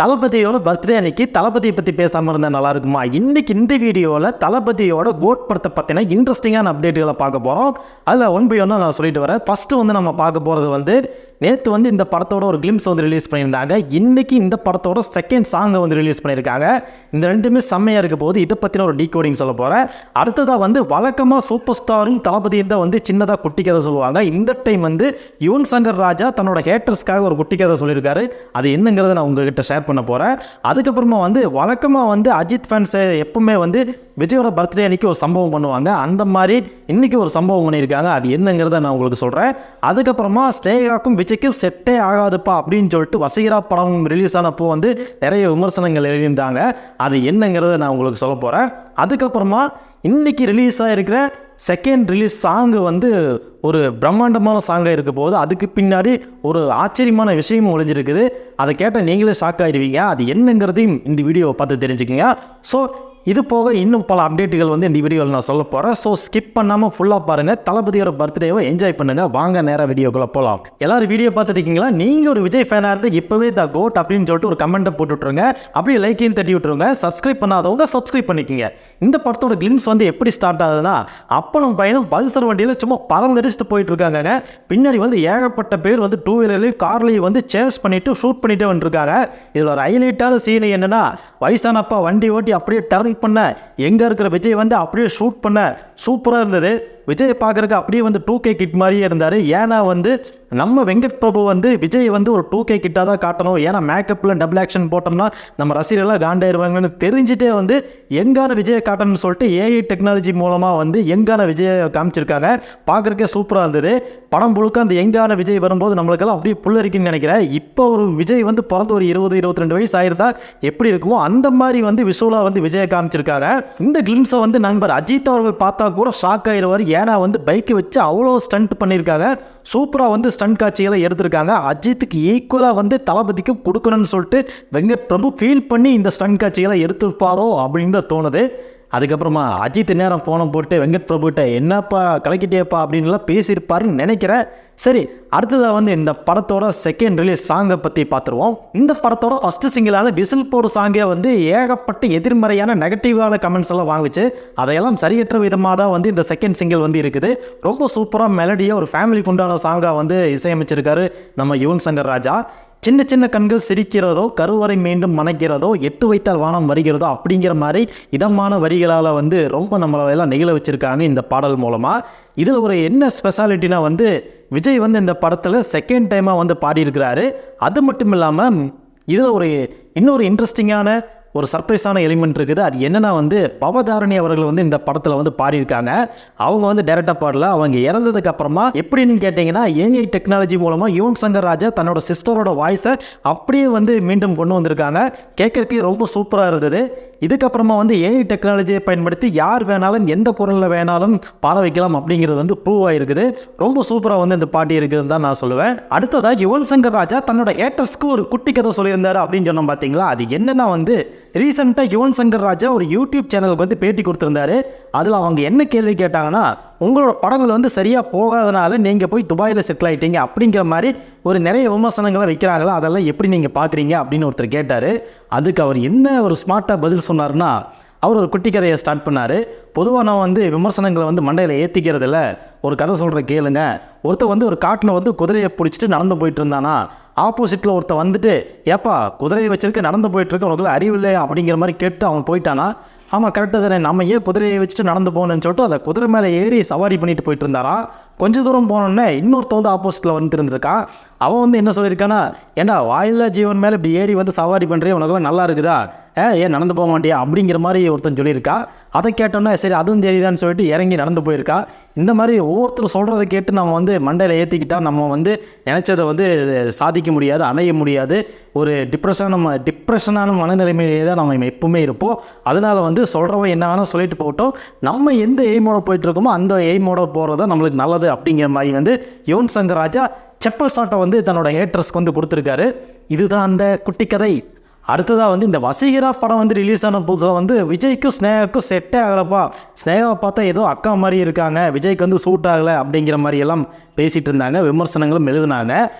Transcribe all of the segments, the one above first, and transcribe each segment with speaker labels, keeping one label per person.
Speaker 1: தளபதியோட பர்த்டே அன்னைக்கு தளபதியை பற்றி பேசாமல் இருந்தால் நல்லா இருக்குமா? இன்னைக்கு இந்த வீடியோவில் தளபதியோட கோட் படத்தை பற்றின இன்ட்ரெஸ்டிங்கான அப்டேட்டுகளை பார்க்க போகிறோம். அதில் ஒன் பை ஒன்றா நான் சொல்லிட்டு வரேன். ஃபஸ்ட்டு வந்து நம்ம பார்க்க போகிறது வந்து நேற்று வந்து இந்த படத்தோட ஒரு கிளிம்ஸ் வந்து ரிலீஸ் பண்ணியிருந்தாங்க. இன்றைக்கி இந்த படத்தோட செகண்ட் சாங்கை வந்து ரிலீஸ் பண்ணியிருக்காங்க. இந்த ரெண்டுமே செம்மையாக இருக்க போது இதை பற்றின ஒரு டீகோடிங் சொல்ல போகிறேன். அடுத்ததாக வந்து வழக்கமாக சூப்பர் ஸ்டாரும் தளபதியும் தான் வந்து சின்னதாக குட்டி கதை சொல்லுவாங்க. இந்த டைம் வந்து யுவன் சங்கர் ராஜா தன்னோட ஹேட்டர்ஸ்க்காக ஒரு குட்டி கதை சொல்லியிருக்காரு. அது என்னங்கிறத நான் உங்ககிட்ட ஷேர் பண்ண போகிறேன். அதுக்கப்புறமா வந்து வழக்கமாக வந்து அஜித் ஃபேன்ஸை எப்பவுமே வந்து விஜயோட பர்த்டே அன்றைக்கி ஒரு சம்பவம் பண்ணுவாங்க. அந்த மாதிரி இன்றைக்கி ஒரு சம்பவம் பண்ணியிருக்காங்க. அது என்னங்கிறத நான் உங்களுக்கு சொல்கிறேன். அதுக்கப்புறமா ஸ்னேகாக்கும் விஜய்க்கு செட்டே ஆகாதுப்பா அப்படின்னு சொல்லிட்டு வசீகரா படம் ரிலீஸ் ஆனப்போ வந்து நிறைய விமர்சனங்கள் எழுதியிருந்தாங்க. அது என்னங்கிறத நான் உங்களுக்கு சொல்ல போகிறேன். அதுக்கப்புறமா இன்றைக்கி ரிலீஸ் ஆகிருக்கிற செகண்ட் ரிலீஸ் சாங்கு வந்து ஒரு பிரம்மாண்டமான சாங்காக இருக்க போது அதுக்கு பின்னாடி ஒரு ஆச்சரியமான விஷயமும் ஒளிஞ்சிருக்குது. அதை கேட்டால் நீங்களே ஷாக் ஆகிடுவீங்க. அது என்னங்கிறதையும் இந்த வீடியோவை பார்த்து தெரிஞ்சுக்கோங்க. ஸோ இது போக இன்னும் பல அப்டேட்டுகள் வந்து இந்த வீடியோவில் நான் சொல்ல போகிறேன். ஸோ ஸ்கிப் பண்ணாமல் ஃபுல்லாக பாருங்கள். தளபதியோட பர்த்டேவை என்ஜாய் பண்ணுங்கள். வாங்க நேராக வீடியோக்குள்ளே போகலாம். எல்லாரும் வீடியோ பார்த்துருக்கீங்களா? நீங்கள் ஒரு விஜய் ஃபேனாக இருந்து இப்போவே த கோட் அப்படின்னு சொல்லிட்டு ஒரு கமெண்ட்டை போட்டு விட்ருங்க. அப்படியே லைக்கையும் தட்டி விட்ருங்க. சப்ஸ்கிரைப் பண்ணாதவங்க சப்ஸ்கிரைப் பண்ணிக்கோங்க. இந்த படத்தோட கிளிம்ஸ் வந்து எப்படி ஸ்டார்ட் ஆகுதுன்னா, அப்பனும் பையனும் பல்சர் வண்டியில் சும்மா பறந்தடிச்சுட்டு போயிட்டு இருக்காங்க. பின்னாடி வந்து ஏகப்பட்ட பேர் வந்து டூ வீலர்லேயும் கார்லேயும் வந்து சேஸ் பண்ணிவிட்டு ஷூட் பண்ணிகிட்டே வந்துருக்காங்க. இதில் ஒரு ஹைலைட்டான சீன் என்னென்னா, வயசானப்பா வண்டி ஓட்டி அப்படியே டர்ன் பண்ண எங்கே இருக்கிற விஜய் வந்து அப்படியே ஷூட் பண்ண சூப்பராக இருந்தது. விஜய் பார்க்குறக்கு அப்படியே வந்து 2K கிட் மாதிரியே இருந்தார். ஏன்னா வந்து நம்ம வெங்கட் பிரபு வந்து விஜய் வந்து ஒரு 2K கிட்டாக தான் காட்டணும். ஏன்னா மேக்கப்பில் டபுள் ஆக்ஷன் போட்டோம்னா நம்ம ரசிகர்களாக காண்டாயிருவாங்கன்னு தெரிஞ்சுட்டே வந்து எங்கான விஜயை காட்டணும்னு சொல்லிட்டு ஏஐ டெக்னாலஜி மூலமாக வந்து எங்கான விஜயை காமிச்சிருக்காங்க. பார்க்குறக்கே சூப்பராக இருந்தது. படம் முழுக்க அந்த எங்கான விஜய் வரும்போது நம்மளுக்கெல்லாம் அப்படியே புல்லரிக்குன்னு நினைக்கிறேன். இப்போ ஒரு விஜய் வந்து பிறந்து ஒரு 20-22 வயசு ஆயிருந்தா எப்படி இருக்குமோ அந்த மாதிரி வந்து விஷுவலாக வந்து விஜயை காமிச்சிருக்காங்க. இந்த கிளிம்ஸை வந்து நண்பர் அஜித் அவர்கள் பார்த்தா கூட ஷாக் ஆயிடுவார். ஏன்னா வந்து பைக்கை வச்சு அவ்வளோ ஸ்டண்ட் பண்ணியிருக்காங்க. சூப்பராக வந்து ஸ்டண்ட் காட்சிகளை எடுத்திருக்காங்க. அஜித்துக்கு ஈக்குவலாக வந்து தளபதிக்கு கொடுக்கணும்னு சொல்லிட்டு வெங்கட் பிரபு ஃபீல் பண்ணி இந்த ஸ்டண்ட் காட்சிகளை எடுத்துருப்பாரோ அப்படின்னு தான் தோணுது. அதுக்கப்புறமா அஜித் நேரம் ஃபோனை போட்டு வெங்கட் பிரபுகிட்ட என்னப்பா கலக்கிட்டேப்பா அப்படின்லாம் பேசியிருப்பாருன்னு நினைக்கிறேன். சரி, அடுத்ததாக வந்து இந்த படத்தோட செகண்ட் ரிலீஸ் சாங்கை பற்றி பார்த்துருவோம். இந்த படத்தோட ஃபஸ்ட்டு சிங்கிளான விசில் போடு சாங்கே வந்து ஏகப்பட்ட எதிர்மறையான நெகட்டிவான கமெண்ட்ஸ் எல்லாம் வாங்கிச்சு. அதையெல்லாம் சரியற்ற விதமாக தான் வந்து இந்த செகண்ட் சிங்கிள் வந்து இருக்குது. ரொம்ப சூப்பராக மெலடியாக ஒரு ஃபேமிலிக்கு உண்டான சாங்காக வந்து இசையமைச்சிருக்காரு நம்ம யுவன் சங்கர் ராஜா. சின்ன சின்ன கண்கள் சிரிக்கிறதோ, கருவறை மீண்டும் மணக்கிறதோ, எட்டு வைத்தால் வானம் வருகிறதோ அப்படிங்கிற மாதிரி இதமான வரிகளால் வந்து ரொம்ப நம்மளெல்லாம் நெகிழ வச்சுருக்காங்க இந்த பாடல் மூலமாக. இதில் ஒரு என்ன ஸ்பெஷாலிட்டினா வந்து விஜய் வந்து இந்த படத்தில் செகண்ட் டைமாக வந்து பாடியிருக்கிறாரு. அது மட்டும் இல்லாமல் இதில் ஒரு இன்னொரு இன்ட்ரெஸ்டிங்கான ஒரு சர்ப்ரைஸான எலிமெண்ட் இருக்குது. அது என்னென்னா வந்து பவதாரணி அவர்கள் வந்து இந்த படத்தில் வந்து பாடியிருக்காங்க. அவங்க வந்து டைரெக்டாக பாடல. அவங்க இறந்ததுக்கு அப்புறமா எப்படின்னு கேட்டிங்கன்னா, ஏஐ டெக்னாலஜி மூலமாக யுவன் சங்கர் ராஜா தன்னோட சிஸ்டரோட வாய்ஸை அப்படியே வந்து மீண்டும் கொண்டு வந்திருக்காங்க. கேட்கறதுக்கு ரொம்ப சூப்பராக இருந்தது. இதுக்கப்புறமா வந்து ஏஐ டெக்னாலஜியை பயன்படுத்தி யார் வேணாலும் எந்த குரலில் வேணாலும் பாட வைக்கலாம் அப்படிங்கிறது வந்து ப்ரூவ் ஆகிருக்குது. ரொம்ப சூப்பராக வந்து இந்த பாட்டி இருக்குதுன்னு தான் நான் சொல்லுவேன். அடுத்ததாக யுவன் சங்கர் ராஜா தன்னோட ஏட்டர்ஸ்க்கு ஒரு குட்டி கதை சொல்லியிருந்தாரு அப்படின்னு சொன்னோம் பார்த்தீங்களா? அது என்னென்னா வந்து ரீசெண்டாக யுவன் சங்கர் ராஜா ஒரு யூடியூப் சேனலுக்கு வந்து பேட்டி கொடுத்துருந்தாரு. அதில் அவங்க என்ன கேள்வி கேட்டாங்கன்னா, உங்களோட படங்கள் வந்து சரியாக போகாதனால நீங்கள் போய் துபாயில் செட்டில் ஆகிட்டீங்க அப்படிங்கிற மாதிரி ஒரு நிறைய விமர்சனங்களை வைக்கிறாங்களா, அதெல்லாம் எப்படி நீங்கள் பார்க்குறீங்க அப்படின்னு ஒருத்தர் கேட்டார். அதுக்கு அவர் என்ன ஒரு ஸ்மார்ட்டாக பதில் சொன்னார்னா, அவர் ஒரு குட்டி கதையை ஸ்டார்ட் பண்ணார். பொதுவாக நான் வந்து விமர்சனங்களை வந்து மண்டையில் ஏற்றிக்கிறதில்ல, ஒரு கதை சொல்கிற கேளுங்க. ஒருத்தர் வந்து ஒரு காட்டில் வந்து குதிரையை பிடிச்சிட்டு நடந்து போயிட்டு இருந்தானா, ஆப்போசிட்டில் ஒருத்தர் வந்துட்டு ஏப்பா குதிரையை வச்சிருக்க நடந்து போயிட்டுருக்க, உனக்குள்ள அறிவில்லை அப்படிங்கிற மாதிரி கேட்டு அவன் போயிட்டானா. ஆமாம் கரெக்டாக தானே, நம்ம ஏன் குதிரையை வச்சுட்டு நடந்து போகணுன்னு சொல்லிட்டு அந்த குதிரை மேலே ஏறி சவாரி பண்ணிட்டு போயிட்டு இருந்தாரா. கொஞ்சம் தூரம் போனோடனே இன்னொருத்த வந்து ஆப்போசிட்டில் வந்துட்டு இருந்திருக்கான். அவன் வந்து என்ன சொல்லியிருக்கானா, ஏன்னா வாயில்லா ஜீவன் மேலே இப்படி ஏறி வந்து சவாரி பண்ணுறே, உனக்குலாம் நல்லா இருக்குதா, ஏன் நடந்து போக மாட்டியா அப்படிங்கிற மாதிரி ஒருத்தன் சொல்லியிருக்கா. அதை கேட்டோன்னா சரி அதுவும் சரிதான்னு சொல்லிட்டு இறங்கி நடந்து போயிருக்கா. இந்த மாதிரி ஒவ்வொருத்தர் சொல்கிறத கேட்டு நம்ம வந்து மண்டையில் ஏற்றிக்கிட்டால் நம்ம வந்து நினச்சதை வந்து சாதிக்க முடியாது, அணைய முடியாது. ஒரு டிப்ரெஷனான மனநிலைமையிலே தான் நம்ம எப்பவுமே இருப்போம். அதனால் வந்து சொல்கிறவன் என்ன வேணால் சொல்லிட்டு போகட்டும், நம்ம எந்த எய்மோட போயிட்டுருக்கோமோ அந்த எய்மோட போகிறதா நம்மளுக்கு நல்லது அப்படிங்கிற மாதிரி வந்து யுவன் சங்கர் ராஜா செப்பல் சாட்டை வந்து தன்னோட ஹேட்டர்ஸ்க்கு வந்து கொடுத்துருக்காரு. இதுதான் அந்த குட்டி கதை. அடுத்ததாக வந்து இந்த வசீகரா படம் வந்து ரிலீஸ் ஆன புதுசில் வந்து விஜய்க்கும் ஸ்னேகாவுக்கும் செட்டே ஆகலப்பா, ஸ்னேகாவை பார்த்தா ஏதோ அக்கா மாதிரி இருக்காங்க, விஜய்க்கு வந்து சூட் ஆகலை அப்படிங்கிற மாதிரி எல்லாம் பேசிகிட்டு இருந்தாங்க, விமர்சனங்களும் எழுதினாங்க.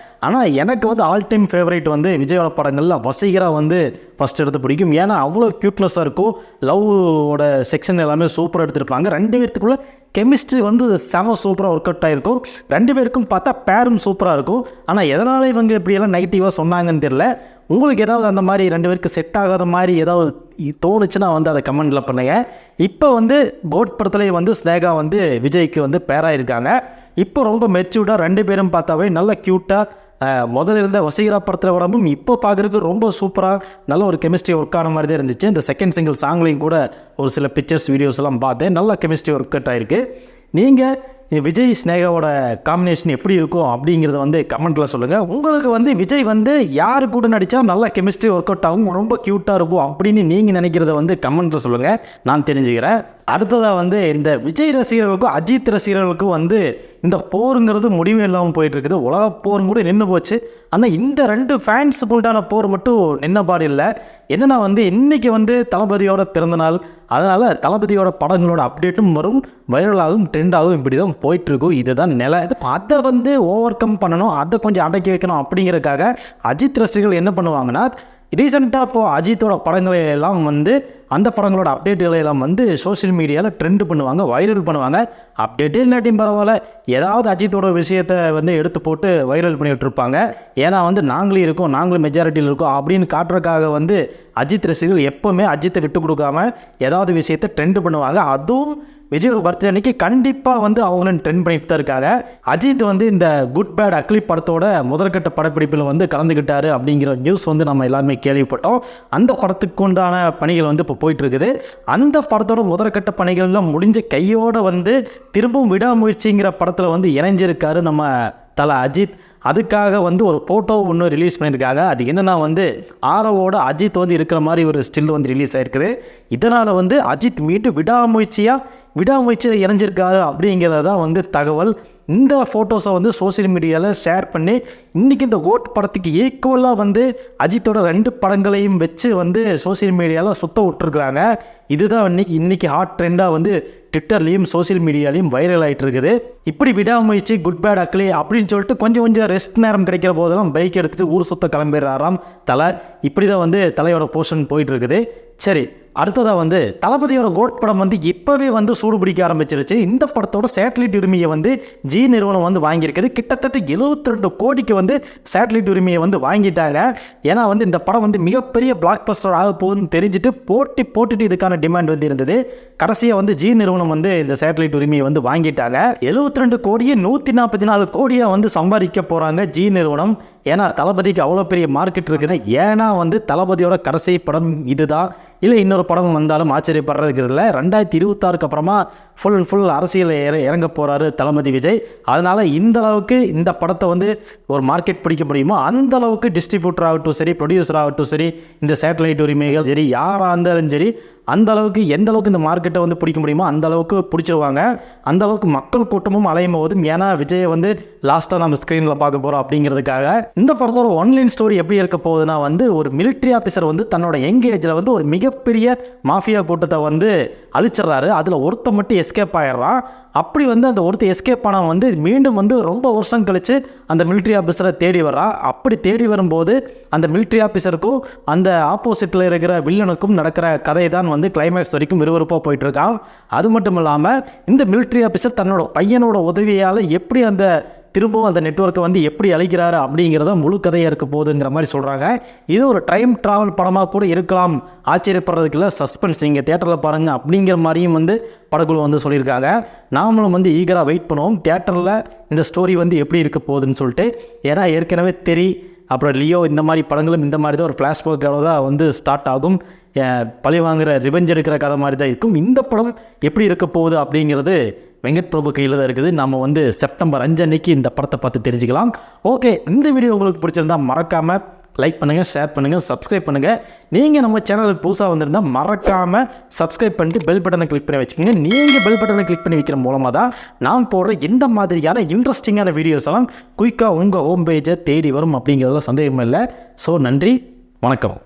Speaker 1: ஆனால் எனக்கு வந்து ஆல் டைம் ஃபேவரேட் வந்து விஜயோட படங்களில் வசீகரா வந்து ஃபஸ்ட் எடுத்து பிடிக்கும். ஏன்னா அவ்வளோ க்யூட்னஸாக இருக்கும், லவ்வோட செக்ஷன் எல்லாமே சூப்பராக எடுத்திருப்பாங்க. ரெண்டு பேர்த்துக்குள்ள கெமிஸ்ட்ரி வந்து செம சூப்பராக ஒர்க் அவுட் ஆகிருக்கும். ரெண்டு பேருக்கும் பார்த்தா பேரும் சூப்பராக இருக்கும். ஆனால் எதனால் இவங்க இப்படியெல்லாம் நெகட்டிவாக சொன்னாங்கன்னு தெரியல. உங்களுக்கு ஏதாவது அந்த மாதிரி ரெண்டு பேருக்கு செட் ஆகாத மாதிரி ஏதாவது தோணுச்சுன்னா வந்து அதை கமெண்டில் பண்ணுங்கள். இப்போ வந்து போட் படத்துலேயே வந்து ஸ்னேகா வந்து விஜய்க்கு வந்து பேராக இருக்காங்க. இப்போ ரொம்ப மெச்சூர்டாக ரெண்டு பேரும் பார்த்தாவே நல்ல க்யூட்டாக முதல்ல இருந்த வசீகரா படத்தில் உடம்பும் இப்போ பார்க்குறதுக்கு ரொம்ப சூப்பராக நல்ல ஒரு கெமிஸ்ட்ரி ஒர்க் ஆன மாதிரி தான் இருந்துச்சு. இந்த செகண்ட் சிங்கிள் சாங்லேயும் கூட ஒரு சில பிக்சர்ஸ் வீடியோஸ் எல்லாம் பார்த்தேன், நல்ல கெமிஸ்ட்ரி ஒர்க் அவுட் ஆகிருக்கு. நீங்கள் விஜய் ஸ்னேகாவோட காம்பினேஷன் எப்படி இருக்கும் அப்படிங்கிறத வந்து கமெண்ட்டில் சொல்லுங்கள். உங்களுக்கு வந்து விஜய் வந்து யார் கூட நடித்தா நல்லா கெமிஸ்ட்ரி ஒர்க் அவுட் ஆகும், ரொம்ப க்யூட்டாக இருக்கும் அப்படின்னு நீங்கள் நினைக்கிறத வந்து கமெண்ட்டில் சொல்லுங்கள், நான் தெரிஞ்சுக்கிறேன். அடுத்ததாக வந்து இந்த விஜய் ரசிகர்களுக்கும் அஜித் ரசிகர்களுக்கும் வந்து இந்த போருங்கிறது முடிவு இல்லாமல் போயிட்டுருக்குது. உலக போர் கூட நின்று போச்சு. ஆனால் இந்த ரெண்டு ஃபேன்ஸுக்கு உண்டான போர் மட்டும் நின்னபாடு இல்லை. என்னென்னா வந்து இன்றைக்கி வந்து தளபதியோட பிறந்தநாள், அதனால் தளபதியோட படங்களோட அப்டேட்டும் வரும், வைரலாகவும் ட்ரெண்டாகவும் இப்படி தான் போயிட்டுருக்கும். இதுதான் நிலை. அதை வந்து ஓவர் கம் பண்ணணும், அதை கொஞ்சம் அடக்கி வைக்கணும். அப்படிங்கிறதுக்காக அஜித் ரசிகர்கள் என்ன பண்ணுவாங்கன்னா, ரீசெண்டாக இப்போது அஜித்தோட படங்களை எல்லாம் வந்து அந்த படங்களோட அப்டேட்டுகளை எல்லாம் வந்து சோஷியல் மீடியாவில் ட்ரெண்ட் பண்ணுவாங்க, வைரல் பண்ணுவாங்க. அப்டேட்டே இல்லாட்டியும் பரவாயில்ல, ஏதாவது அஜித்தோட விஷயத்தை வந்து எடுத்து போட்டு வைரல் பண்ணிகிட்டு இருப்பாங்க. ஏன்னா வந்து நாங்களும் இருக்கோம், நாங்களும் மெஜாரிட்டியில் இருக்கோம் அப்படின்னு காட்டுறதுக்காக வந்து அஜித் ரசிகர்கள் எப்போவுமே அஜித்தை விட்டு கொடுக்காம ஏதாவது விஷயத்தை ட்ரெண்ட் பண்ணுவாங்க. அதுவும் விஜயோட பர்த்டே அன்னைக்கு கண்டிப்பாக வந்து அவங்களும் ட்ரெண்ட் பண்ணிட்டு தான் இருக்காங்க. அஜித் வந்து இந்த குட் பேட் அக்லி படத்தோட முதற்கட்ட படப்பிடிப்பில் வந்து கலந்துக்கிட்டாரு அப்படிங்கிற நியூஸ் வந்து நம்ம எல்லாருமே கேள்விப்பட்டோம். அந்த படத்துக்கு உண்டான பணிகள் வந்து இப்போ போயிட்டு இருக்குது. அந்த படத்தோட முதற்கட்ட பணிகள்லாம் முடிஞ்ச கையோடு வந்து திரும்பவும் விடாமுயற்சிங்கிற படத்தில் வந்து இணைஞ்சிருக்காரு நம்ம தலை அஜித். அதுக்காக வந்து ஒரு ஃபோட்டோ ஒன்று ரிலீஸ் பண்ணியிருக்காங்க. அது என்னென்னா வந்து ஆரவோட அஜித் வந்து இருக்கிற மாதிரி ஒரு ஸ்டில் வந்து ரிலீஸ் ஆகிருக்குது. இதனால் வந்து அஜித் மீண்டும் விடாமுயற்சியில் இணைஞ்சிருக்காரு அப்படிங்கிறது தான் வந்து தகவல். இந்த ஃபோட்டோஸை வந்து சோசியல் மீடியாவில் ஷேர் பண்ணி இன்றைக்கி இந்த கோட் படத்துக்கு ஈக்குவலாக வந்து அஜித்தோட ரெண்டு படங்களையும் வச்சு வந்து சோசியல் மீடியாவில் சுத்த விட்டுருக்குறாங்க. இதுதான் இன்றைக்கி ஹாட் ட்ரெண்டாக வந்து ட்விட்டர்லேயும் சோசியல் மீடியாலையும் வைரல் ஆகிட்டு இருக்குது. இப்படி விடாமுயற்சி குட் பேட் அக்லி அப்படின்னு சொல்லிட்டு கொஞ்சம் ரெஸ்ட் நேரம் கிடைக்கிற போதெல்லாம் பைக் எடுத்துகிட்டு ஊர் சுத்த கிளம்பிடுறாராம் தலை. இப்படி தான் வந்து தலையோட போர்ஷன் போயிட்டு இருக்குது. சரி, அடுத்ததாக வந்து தளபதியோட கோட் படம் வந்து இப்போவே வந்து சூடு பிடிக்க ஆரம்பிச்சிருச்சு. இந்த படத்தோட சேட்டலைட் உரிமையை வந்து ஜி நிறுவனம் வந்து வாங்கியிருக்குது. கிட்டத்தட்ட 72 கோடிக்கு வந்து சேட்டலைட் உரிமையை வந்து வாங்கிட்டாங்க. ஏன்னா வந்து இந்த படம் வந்து மிகப்பெரிய பிளாக் பஸ்டர் ஆக போகுதுன்னு தெரிஞ்சுட்டு போட்டுட்டு இதுக்கான டிமாண்ட் வந்து இருந்தது. கடைசியாக வந்து ஜி நிறுவனம் வந்து இந்த சேட்டலைட் உரிமையை வந்து வாங்கிட்டாங்க. 72 கோடியை 144 கோடியாக வந்து சம்பாதிக்க போகிறாங்க ஜி நிறுவனம். ஏன்னா தளபதிக்கு அவ்வளோ பெரிய மார்க்கெட் இருக்குது. ஏன்னா வந்து தளபதியோட கடைசி படம் இதுதான், இல்லை இன்னொரு படம் வந்தாலும் ஆச்சரியப்படுறதுக்கு இல்லை. 2026க்கு அப்புறமா ஃபுல் அரசியலில் இறங்க போகிறாரு தளபதி விஜய். அதனால் இந்த அளவுக்கு இந்த படத்தை வந்து ஒரு மார்க்கெட் பிடிக்க முடியுமோ அந்த அளவுக்கு டிஸ்ட்ரிபியூட்டர் ஆகட்டும் சரி, ப்ரொடியூசர் ஆகட்டும் சரி, இந்த சேட்டலைட் உரிமைகள் சரி, யாராக இருந்தாலும் சரி, அந்த அளவுக்கு எந்த அளவுக்கு இந்த மார்க்கெட்டை வந்து பிடிக்க முடியுமோ அந்த அளவுக்கு பிடிச்சிருவாங்க. அந்த அளவுக்கு மக்கள் கூட்டமும் அலையும் போதும். ஏன்னா விஜயை வந்து லாஸ்ட்டாக நம்ம ஸ்க்ரீனில் பார்க்க போகிறோம் அப்படிங்கிறதுக்காக. இந்த படத்தோட ஒன்லைன் ஸ்டோரி எப்படி இருக்க போகுதுன்னா வந்து ஒரு மிலிட்ரி ஆஃபீஸர் வந்து தன்னோட எங்கேஜில் வந்து ஒரு மிகப்பெரிய மாஃபியா கூட்டத்தை வந்து அழிச்சிடறாரு. அதில் ஒருத்த மட்டும் எஸ்கேப் ஆகிடுறான். அப்படி வந்து அந்த ஒருத்தர் எஸ்கேப் ஆனவன் வந்து மீண்டும் வந்து ரொம்ப வருஷம் கழித்து அந்த மிலிட்ரி ஆஃபீஸரை தேடி வர்றான். அப்படி தேடி வரும்போது அந்த மிலிட்ரி ஆஃபீஸருக்கும் அந்த ஆப்போசிட்டில் இருக்கிற வில்லனுக்கும் நடக்கிற கதை தான் வந்து கிளைமேக்ஸ் வரைக்கும் விறுவிறுப்பாக போயிட்டுருக்கான். அது மட்டும் இல்லாமல் இந்த மிலிட்ரி ஆஃபீஸர் தன்னோட பையனோட உதவியால் எப்படி அந்த திரும்பவும் அந்த நெட்வொர்க்கை வந்து எப்படி அழிக்கிறாரு அப்படிங்கிறத முழு கதையாக இருக்க போகுதுங்கிற மாதிரி சொல்கிறாங்க. இது ஒரு டைம் ட்ராவல் படமாக கூட இருக்கலாம், ஆச்சரியப்படுறதுக்கு இல்லை, சஸ்பென்ஸ் நீங்கள் தேட்டரில் பாருங்கள் அப்படிங்கிற மாதிரியும் வந்து படக்குழு வந்து சொல்லியிருக்காங்க. நாமளும் வந்து ஈகராக வெயிட் பண்ணுவோம் தேட்டரில் இந்த ஸ்டோரி வந்து எப்படி இருக்க போகுதுன்னு சொல்லிட்டு. ஏன்னா ஏற்கனவே அப்புறம் லியோ இந்த மாதிரி படங்களும் இந்த மாதிரி தான் ஒரு ஃப்ளாஷ்பேக்கோட தான் வந்து ஸ்டார்ட் ஆகும். பழி வாங்குகிற ரிவெஞ்ச் எடுக்கிற கதை மாதிரி தான் இருக்கும். இந்த படம் எப்படி இருக்க போகுது அப்படிங்கிறது வெங்கட் பிரபு கையில் தான் இருக்குது. நம்ம வந்து செப்டம்பர் 5 அன்னைக்கு இந்த படத்தை பார்த்து தெரிஞ்சுக்கலாம். ஓகே, இந்த வீடியோ உங்களுக்கு பிடிச்சிருந்தா மறக்காமல் லைக் பண்ணுங்கள், ஷேர் பண்ணுங்கள், சப்ஸ்கிரைப் பண்ணுங்கள். நீங்கள் நம்ம சேனலுக்கு புதுசாக வந்திருந்தால் மறக்காமல் சப்ஸ்கிரைப் பண்ணிட்டு பெல் பட்டனை கிளிக் பண்ணி வச்சுக்கோங்க. நீங்கள் பெல் பட்டனை கிளிக் பண்ணி வைக்கிற மூலமாக தான் நான் போடுற இந்த மாதிரியான இன்ட்ரெஸ்டிங்கான வீடியோஸ் எல்லாம் குயிக்காக உங்கள் ஹோம் பேஜை தேடி வரும் அப்படிங்கிறதுல சந்தேகமே இல்லை. ஸோ நன்றி, வணக்கம்.